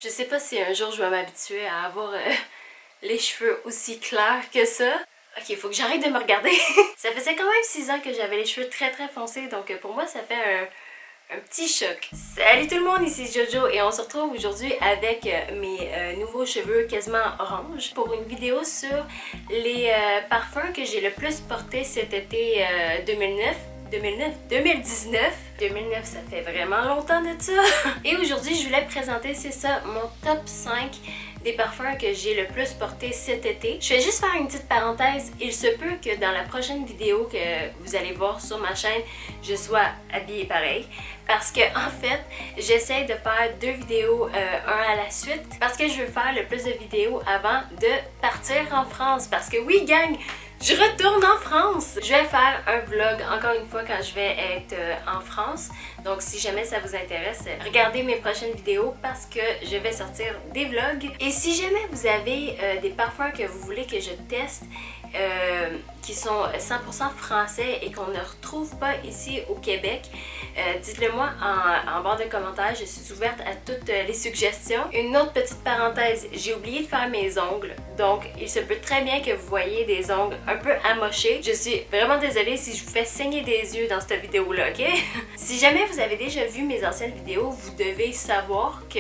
Je sais pas si un jour je vais m'habituer à avoir les cheveux aussi clairs que ça. Ok, il faut que j'arrête de me regarder. Ça faisait quand même 6 ans que j'avais les cheveux très foncés, donc pour moi ça fait un petit choc. Salut tout le monde, ici Jojo et on se retrouve aujourd'hui avec mes nouveaux cheveux quasiment orange pour une vidéo sur les parfums que j'ai le plus porté cet été 2019, ça fait vraiment longtemps de ça. Et aujourd'hui, je voulais présenter, c'est ça, mon top 5 des parfums que j'ai le plus porté cet été. Je vais juste faire une petite parenthèse. Il se peut que dans la prochaine vidéo que vous allez voir sur ma chaîne, je sois habillée pareil. Parce que en fait, j'essaie de faire 2 vidéos, un à la suite. Parce que je veux faire le plus de vidéos avant de partir en France. Parce que oui, gang! Je retourne en France! Je vais faire un vlog encore une fois quand je vais être en France. Donc si jamais ça vous intéresse, regardez mes prochaines vidéos parce que je vais sortir des vlogs. Et si jamais vous avez des parfums que vous voulez que je teste, qui sont 100% français et qu'on ne retrouve pas ici au Québec, dites-le moi en barre de commentaires, je suis ouverte à toutes les suggestions. Une autre petite parenthèse, j'ai oublié de faire mes ongles, donc il se peut très bien que vous voyez des ongles un peu amochés. Je suis vraiment désolée si je vous fais saigner des yeux dans cette vidéo-là, ok? Si jamais vous avez déjà vu mes anciennes vidéos, vous devez savoir que,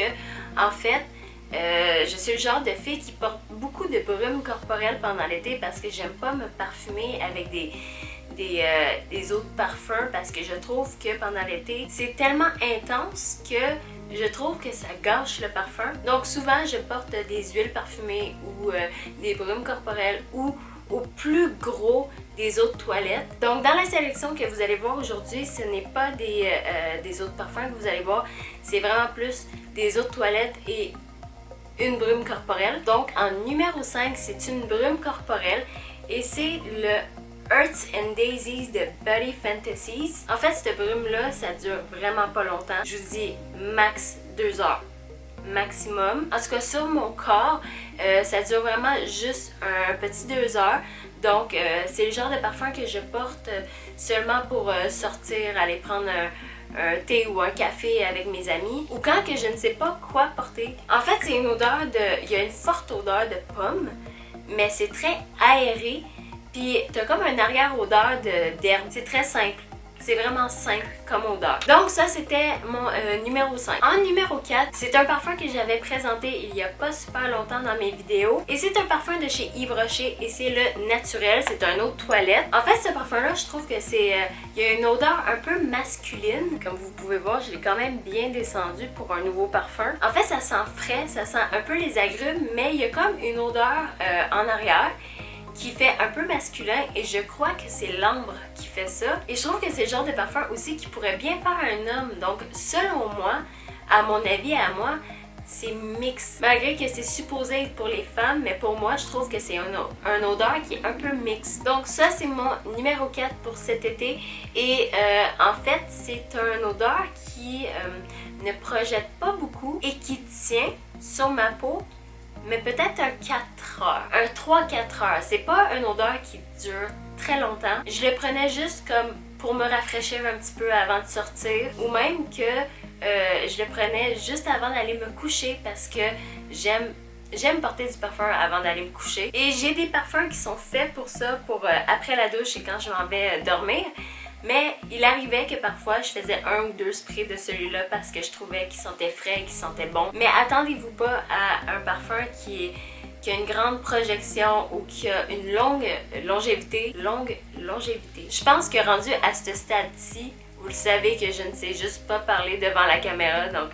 en fait, je suis le genre de fille qui porte beaucoup de brume corporelle pendant l'été parce que j'aime pas me parfumer avec des autres parfums parce que je trouve que pendant l'été, c'est tellement intense que je trouve que ça gâche le parfum. Donc souvent, je porte des huiles parfumées ou des brumes corporelles ou au plus gros des eaux de toilette. Donc dans la sélection que vous allez voir aujourd'hui, ce n'est pas des eaux de parfum que vous allez voir, c'est vraiment plus des eaux de toilette et une brume corporelle. Donc en numéro 5, c'est une brume corporelle et c'est le Earth and Daisies de Body Fantasies. En fait, cette brume-là, ça dure vraiment pas longtemps. Je vous dis max 2 heures. Maximum. En tout cas, sur mon corps, ça dure vraiment juste un petit 2 heures. Donc, c'est le genre de parfum que je porte seulement pour sortir, aller prendre un thé ou un café avec mes amis, ou quand que je ne sais pas quoi porter. En fait, c'est une odeur de... Il y a une forte odeur de pomme, mais c'est très aéré, puis t'as comme une arrière-odeur d'herbe. C'est très simple. C'est vraiment simple comme odeur. Donc ça, c'était mon numéro 5. En numéro 4, c'est un parfum que j'avais présenté il y a pas super longtemps dans mes vidéos. Et c'est un parfum de chez Yves Rocher et c'est le Naturel. C'est un eau de toilette. En fait, ce parfum-là, je trouve que c'est... il y a une odeur un peu masculine. Comme vous pouvez voir, je l'ai quand même bien descendu pour un nouveau parfum. En fait, ça sent frais, ça sent un peu les agrumes, mais il y a comme une odeur en arrière qui fait un peu masculin et je crois que c'est l'ambre qui fait ça. Et je trouve que c'est le genre de parfum aussi qui pourrait bien faire un homme. Donc selon moi, à mon avis, à moi, c'est mix. Malgré que c'est supposé être pour les femmes, mais pour moi, je trouve que c'est un odeur qui est un peu mix. Donc ça, c'est mon numéro 4 pour cet été. Et en fait, c'est un odeur qui ne projette pas beaucoup et qui tient sur ma peau, mais peut-être un 4 heures, un 3-4 heures. C'est pas une odeur qui dure très longtemps. Je le prenais juste comme pour me rafraîchir un petit peu avant de sortir, ou même que je le prenais juste avant d'aller me coucher parce que j'aime porter du parfum avant d'aller me coucher. Et j'ai des parfums qui sont faits pour ça, pour après la douche et quand je m'en vais dormir. Mais il arrivait que parfois je faisais 1 ou 2 sprays de celui-là parce que je trouvais qu'il sentait frais et qu'il sentait bon. Mais attendez-vous pas à un parfum qui a une grande projection ou qui a une longue longévité. Je pense que rendu à ce stade-ci, vous le savez que je ne sais juste pas parler devant la caméra, donc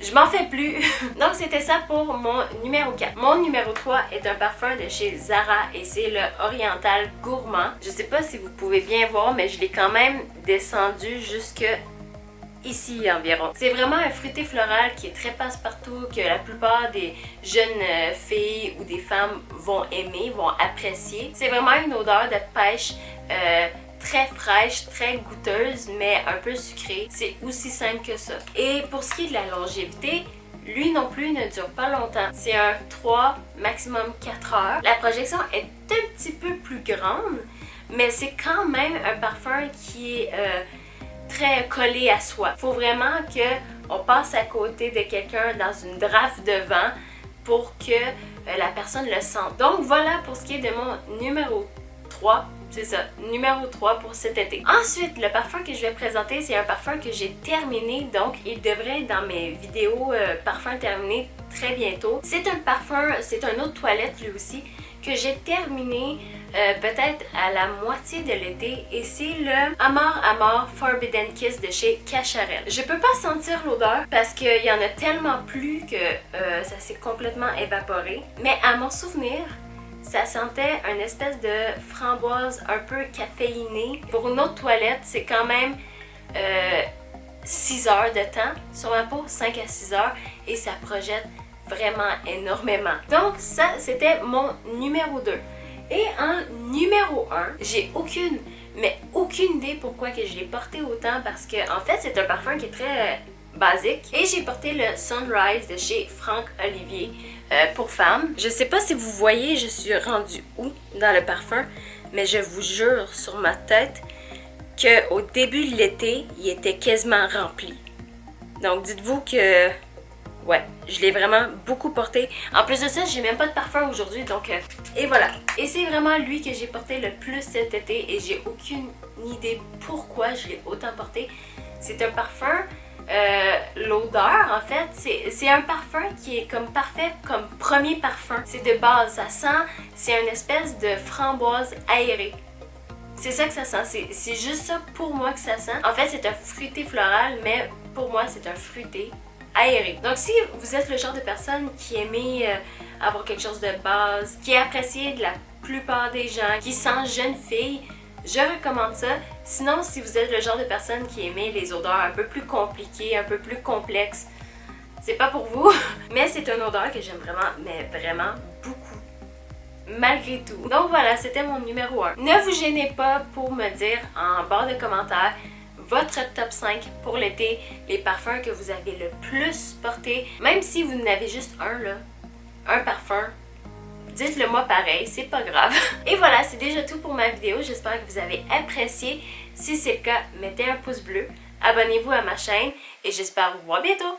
je m'en fais plus. Donc c'était ça pour mon numéro 4. Mon numéro 3 est un parfum de chez Zara et c'est le Oriental Gourmand. Je sais pas si vous pouvez bien voir, mais je l'ai quand même descendu jusque ici environ. C'est vraiment un fruité floral qui est très passe-partout, que la plupart des jeunes filles ou des femmes vont aimer, vont apprécier. C'est vraiment une odeur de pêche très fraîche, très goûteuse, mais un peu sucrée. C'est aussi simple que ça. Et pour ce qui est de la longévité, lui non plus ne dure pas longtemps. C'est un 3, maximum 4 heures. La projection est un petit peu plus grande, mais c'est quand même un parfum qui est très collé à soi. Faut vraiment que on passe à côté de quelqu'un dans une draft de vent pour que la personne le sente. Donc voilà pour ce qui est de mon numéro 3. C'est ça, numéro 3 pour cet été. Ensuite, le parfum que je vais présenter, c'est un parfum que j'ai terminé, donc il devrait être dans mes vidéos parfums terminés très bientôt. C'est un parfum, c'est un eau de toilette lui aussi, que j'ai terminé peut-être à la moitié de l'été, et c'est le Amor Forbidden Kiss de chez Cacharel. Je peux pas sentir l'odeur parce qu'il y en a tellement plus que ça s'est complètement évaporé, mais à mon souvenir, ça sentait une espèce de framboise un peu caféinée. Pour une autre toilette, c'est quand même 6 heures de temps sur ma peau, 5 à 6 heures, et ça projette vraiment énormément. Donc ça, c'était mon numéro 2. Et en numéro 1, j'ai aucune idée pourquoi que je l'ai porté autant, parce que en fait, c'est un parfum qui est très basique. Et j'ai porté le Sunrise de chez Franck Olivier pour femmes. Je sais pas si vous voyez, je suis rendue où dans le parfum, mais je vous jure sur ma tête qu'au début de l'été, il était quasiment rempli. Donc dites-vous que ouais, je l'ai vraiment beaucoup porté. En plus de ça, j'ai même pas de parfum aujourd'hui, donc et voilà. Et c'est vraiment lui que j'ai porté le plus cet été, et j'ai aucune idée pourquoi je l'ai autant porté. C'est un parfum, l'odeur en fait, c'est un parfum qui est comme parfait comme premier parfum. C'est de base, ça sent, c'est une espèce de framboise aérée. C'est ça que ça sent, c'est juste ça pour moi que ça sent. En fait, c'est un fruité floral, mais pour moi, c'est un fruité aéré. Donc si vous êtes le genre de personne qui aimait avoir quelque chose de base, qui est apprécié de la plupart des gens, qui sent jeune fille, je recommande ça. Sinon, si vous êtes le genre de personne qui aimait les odeurs un peu plus compliquées, un peu plus complexes, c'est pas pour vous. Mais c'est une odeur que j'aime vraiment, mais vraiment beaucoup, malgré tout. Donc voilà, c'était mon numéro 1. Ne vous gênez pas pour me dire en barre de commentaires votre top 5 pour l'été, les parfums que vous avez le plus porté. Même si vous n'avez juste un là, un parfum, dites-le moi pareil, c'est pas grave. Et voilà, c'est déjà tout pour ma vidéo. J'espère que vous avez apprécié. Si c'est le cas, mettez un pouce bleu, abonnez-vous à ma chaîne et j'espère vous voir bientôt.